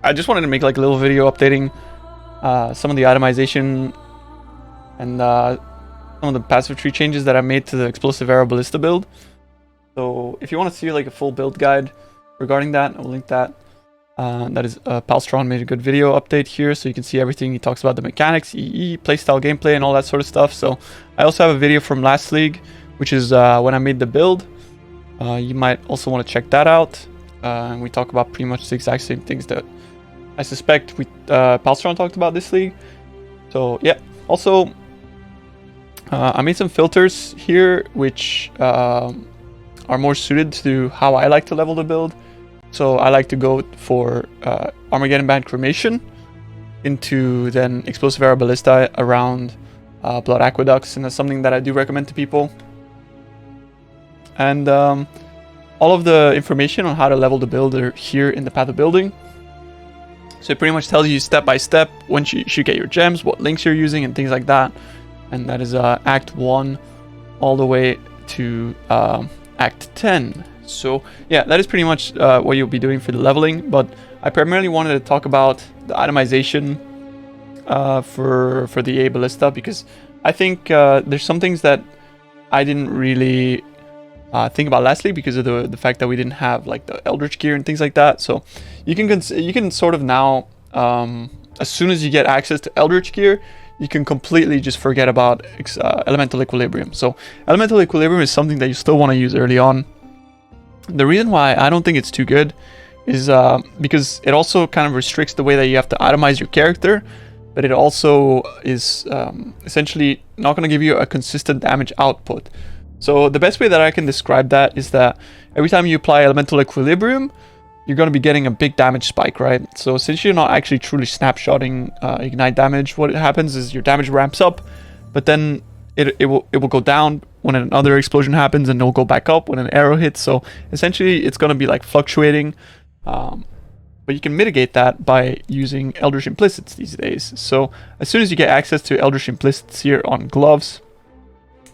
I just wanted to make like a little video updating some of the itemization and some of the passive tree changes that I made to the explosive arrow ballista build. So if you want to see like a full build guide regarding that, I'll link that. That is Palsteron made a good video update here, so you can see everything. He talks about the mechanics, EE, playstyle, gameplay, and all that sort of stuff. So I also have a video from last league, which is when I made the build. You might also want to check that out. And we talk about pretty much the exact same things that I suspect Palsteron talked about this league. So yeah, also I made some filters here which are more suited to how I like to level the build. So I like to go for Armageddon Band Cremation into then Explosive Arrow Ballista around Blood Aqueducts, and that's something that I do recommend to people. And all of the information on how to level the build are here in the Path of Building. So it pretty much tells you step by step when you should get your gems, what links you're using, and things like that. And that is Act 1 all the way to Act 10. So yeah, that is pretty much what you'll be doing for the leveling. But I primarily wanted to talk about the itemization for the A Ballista, because I think there's some things that I didn't really think about lastly because of the fact that we didn't have like the Eldritch gear and things like that. So you can sort of now, as soon as you get access to Eldritch gear, you can completely just forget about Elemental Equilibrium. So Elemental Equilibrium is something that you still want to use early on. The reason why I don't think it's too good is because it also kind of restricts the way that you have to itemize your character, but it also is essentially not going to give you a consistent damage output. So the best way that I can describe that is that every time you apply Elemental Equilibrium, you're going to be getting a big damage spike, right? So since you're not actually truly snapshotting ignite damage, what happens is your damage ramps up, but then it will go down when another explosion happens, and it will go back up when an arrow hits. So essentially it's going to be like fluctuating, but you can mitigate that by using Eldritch Implicits these days. So as soon as you get access to Eldritch Implicits here on gloves,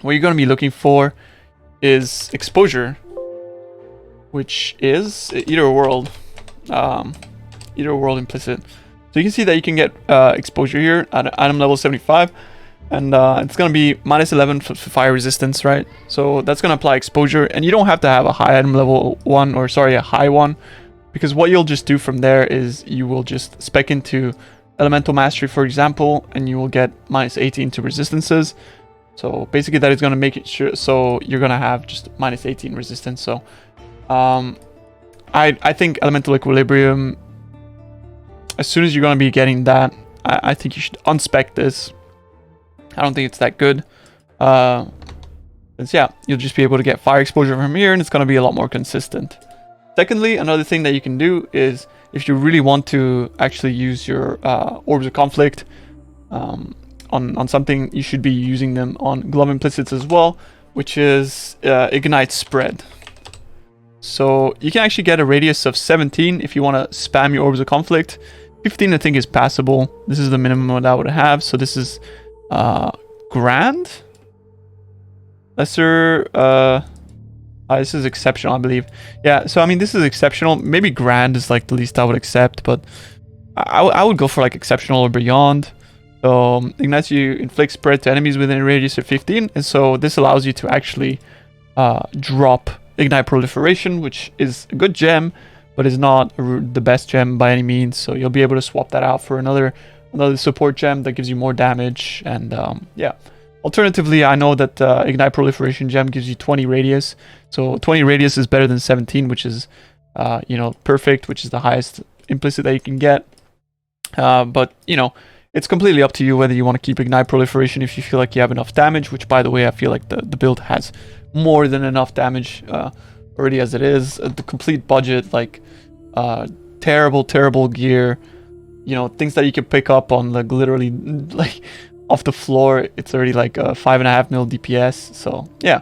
what you're going to be looking for is exposure, which is either world implicit. So you can see that you can get exposure here at item level 75, and it's going to be -11 for fire resistance, right? So that's going to apply exposure, and you don't have to have a high item level one, or sorry, a high one, because what you'll just do from there is you will just spec into Elemental Mastery, for example, and you will get -18 to resistances. So basically that is going to make it sure, so you're going to have just -18 resistance. So I think Elemental Equilibrium, as soon as you're going to be getting that, I think you should unspec this. I don't think it's that good. Yeah, you'll just be able to get fire exposure from here, and it's going to be a lot more consistent. Secondly, another thing that you can do is, if you really want to actually use your Orbs of Conflict on something, you should be using them on Glove Implicits as well, which is Ignite Spread. So you can actually get a radius of 17 if you want to spam your Orbs of Conflict. 15 I think is passable. This is the minimum that I would have. So this is Grand? Lesser... this is exceptional, I believe. Yeah, so I mean, this is exceptional. Maybe Grand is like the least I would accept, but I would go for like exceptional or beyond. So ignites you, inflict spread to enemies within a radius of 15, and so this allows you to actually drop Ignite Proliferation, which is a good gem, but is not the best gem by any means. So you'll be able to swap that out for another support gem that gives you more damage. And yeah, alternatively, I know that Ignite Proliferation gem gives you 20 radius. So 20 radius is better than 17, which is you know, perfect, which is the highest implicit that you can get. But you know, it's completely up to you whether you want to keep Ignite Proliferation if you feel like you have enough damage, which, by the way, I feel like the build has more than enough damage already as it is. The complete budget, like terrible gear, you know, things that you can pick up on like literally like off the floor. It's already like a 5.5 mil DPS. So yeah,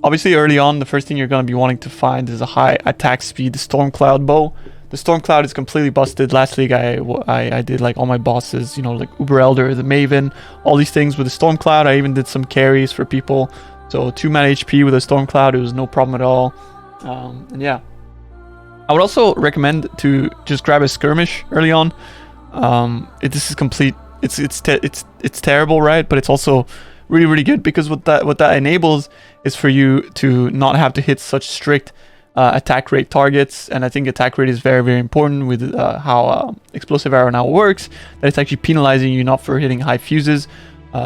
obviously early on, the first thing you're going to be wanting to find is a high attack speed Stormcloud bow. The Stormcloud is completely busted. Last league I did like all my bosses, you know, like Uber Elder, the Maven, all these things with the Stormcloud. I even did some carries for people. So 2 mana HP with a Stormcloud, it was no problem at all. And yeah, I would also recommend to just grab a skirmish early on. This is complete. It's terrible, right? But it's also really good, because what that enables is for you to not have to hit such strict attack rate targets. And I think attack rate is very important with how explosive arrow now works. That it's actually penalizing you not for hitting high fuses.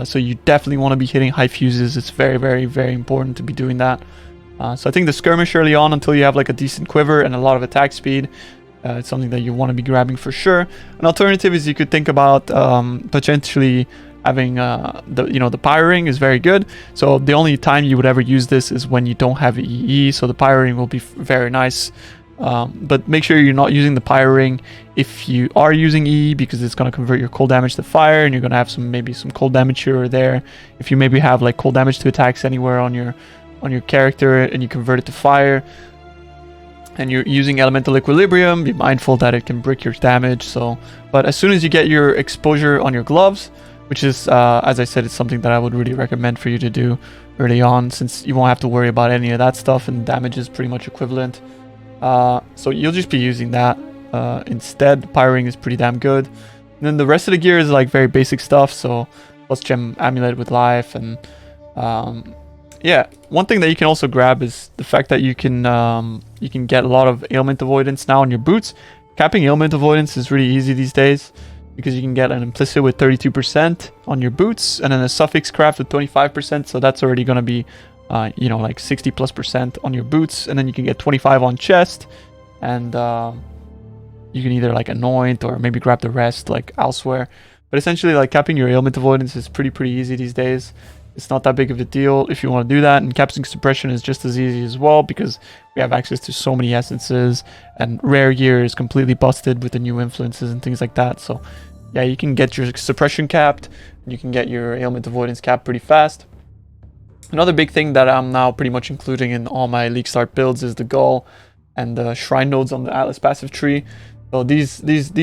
So you definitely want to be hitting high fuses. It's very important to be doing that. So I think the skirmish early on, until you have like a decent quiver and a lot of attack speed, it's something that you want to be grabbing for sure. An alternative is you could think about potentially having the Pyro Ring is very good. So the only time you would ever use this is when you don't have EE. So the Pyro Ring will be very nice. But make sure you're not using the Pyro Ring if you are using EE, because it's going to convert your cold damage to fire, and you're going to have maybe some cold damage here or there. If you maybe have like cold damage to attacks anywhere on your character and you convert it to fire, and you're using elemental equilibrium, be mindful that it can break your damage. But as soon as you get your exposure on your gloves, which is as I said, it's something that I would really recommend for you to do early on, since you won't have to worry about any of that stuff, and damage is pretty much equivalent. So you'll just be using that instead. The Pyro Ring is pretty damn good. And then the rest of the gear is like very basic stuff, so plus gem amulet with life. And yeah, one thing that you can also grab is the fact that you can get a lot of ailment avoidance now on your boots. Capping ailment avoidance is really easy these days, because you can get an implicit with 32% on your boots, and then a suffix craft with 25%. So that's already going to be like 60+% on your boots, and then you can get 25 on chest, and you can either like anoint or maybe grab the rest like elsewhere. But essentially, like, capping your ailment avoidance is pretty easy these days. It's not that big of a deal if you want to do that, and capping suppression is just as easy as well, because we have access to so many essences, and rare gear is completely busted with the new influences and things like that. So yeah, you can get your suppression capped, and you can get your ailment avoidance capped pretty fast. Another big thing that I'm now pretty much including in all my League Start builds is the Gull and the Shrine nodes on the Atlas passive tree. So these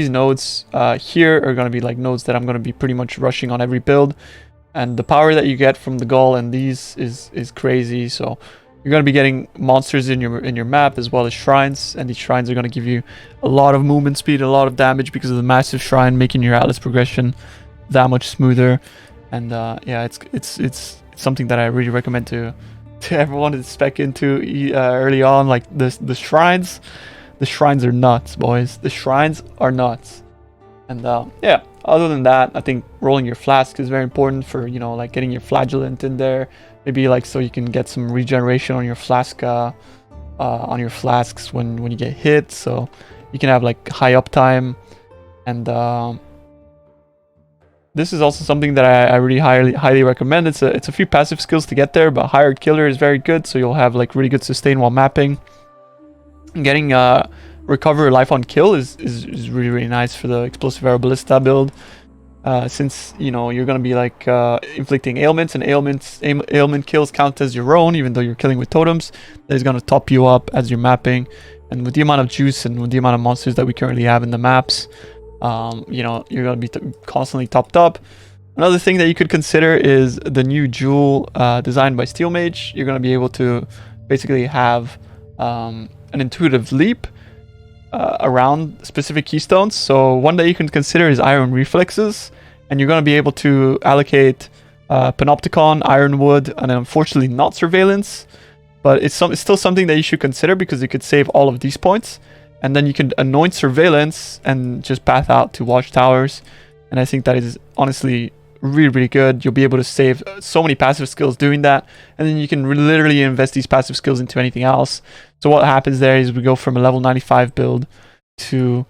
nodes here are going to be like nodes that I'm going to be pretty much rushing on every build. And the power that you get from the Gull and these is crazy. So you're going to be getting monsters in your map as well as shrines, and these shrines are going to give you a lot of movement speed, a lot of damage, because of the massive shrine, making your Atlas progression that much smoother. And yeah, it's something that I really recommend to everyone to spec into early on. Like the shrines are nuts, boys. The shrines are nuts. And yeah, other than that, I think rolling your flask is very important for, like getting your flagellant in there, maybe like so you can get some regeneration on your flask, on your flasks when you get hit, so you can have like high uptime. And this is also something that I really highly recommend. It's a few passive skills to get there, but Hired Killer is very good, so you'll have like really good sustain while mapping. Getting Recover Life on Kill is really nice for the Explosive Arrow Ballista build, since you're gonna be like inflicting ailments, and ailment kills count as your own, even though you're killing with totems. That is gonna top you up as you're mapping, and with the amount of juice and with the amount of monsters that we currently have in the maps, you're gonna be constantly topped up. Another thing that you could consider is the new jewel designed by Steel Mage. You're gonna be able to basically have an intuitive leap around specific keystones. So one that you can consider is Iron Reflexes, and you're going to be able to allocate Panopticon, Ironwood, and unfortunately not Surveillance, but it's still something that you should consider, because you could save all of these points, and then you can anoint Surveillance and just path out to Watchtowers. And I think that is honestly really good. You'll be able to save so many passive skills doing that, and then you can literally invest these passive skills into anything else. So what happens there is we go from a level 95 build to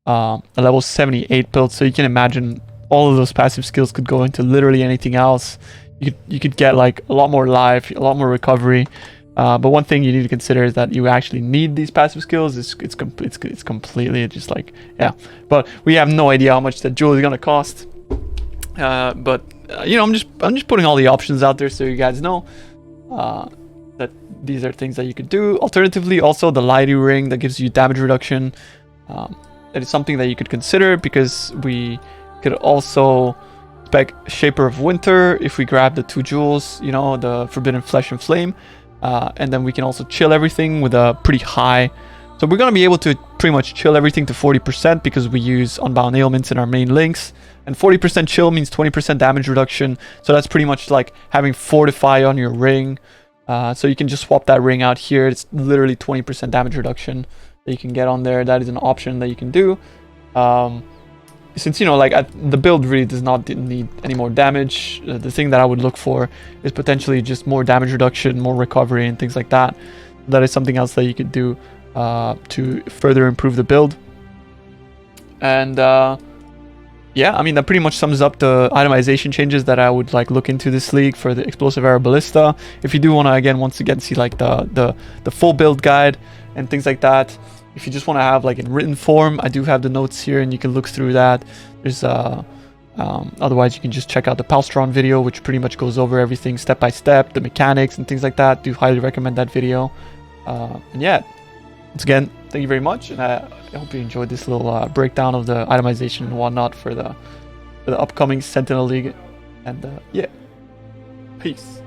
a level 78 build. So you can imagine all of those passive skills could go into literally anything else. You could get like a lot more life, a lot more recovery. But one thing you need to consider is that you actually need these passive skills. It's completely just like, yeah. But we have no idea how much that jewel is gonna cost. But I'm just putting all the options out there so you guys know that these are things that you could do. Alternatively, also the Lighty Ring that gives you damage reduction. That is something that you could consider, because we could also spec Shaper of Winter if we grab the 2 jewels, the Forbidden Flesh and Flame, and then we can also chill everything with a pretty high So we're going to be able to pretty much chill everything to 40% because we use Unbound Ailments in our main links. And 40% chill means 20% damage reduction. So that's pretty much like having Fortify on your ring. So you can just swap that ring out here. It's literally 20% damage reduction that you can get on there. That is an option that you can do. Since, you know, like the build really does not need any more damage. The thing that I would look for is potentially just more damage reduction, more recovery and things like that. That is something else that you could do to further improve the build. And yeah, I mean, that pretty much sums up the itemization changes that I would like look into this league for the Explosive Arrow Ballista. If you do want to, once again, see like the full build guide and things like that, if you just want to have like in written form, I do have the notes here and you can look through that. There's otherwise you can just check out the Palsteron video, which pretty much goes over everything step by step, the mechanics and things like that. Do highly recommend that video. And yeah, once again, thank you very much, and I hope you enjoyed this little breakdown of the itemization and whatnot for the upcoming Sentinel League. And yeah, peace.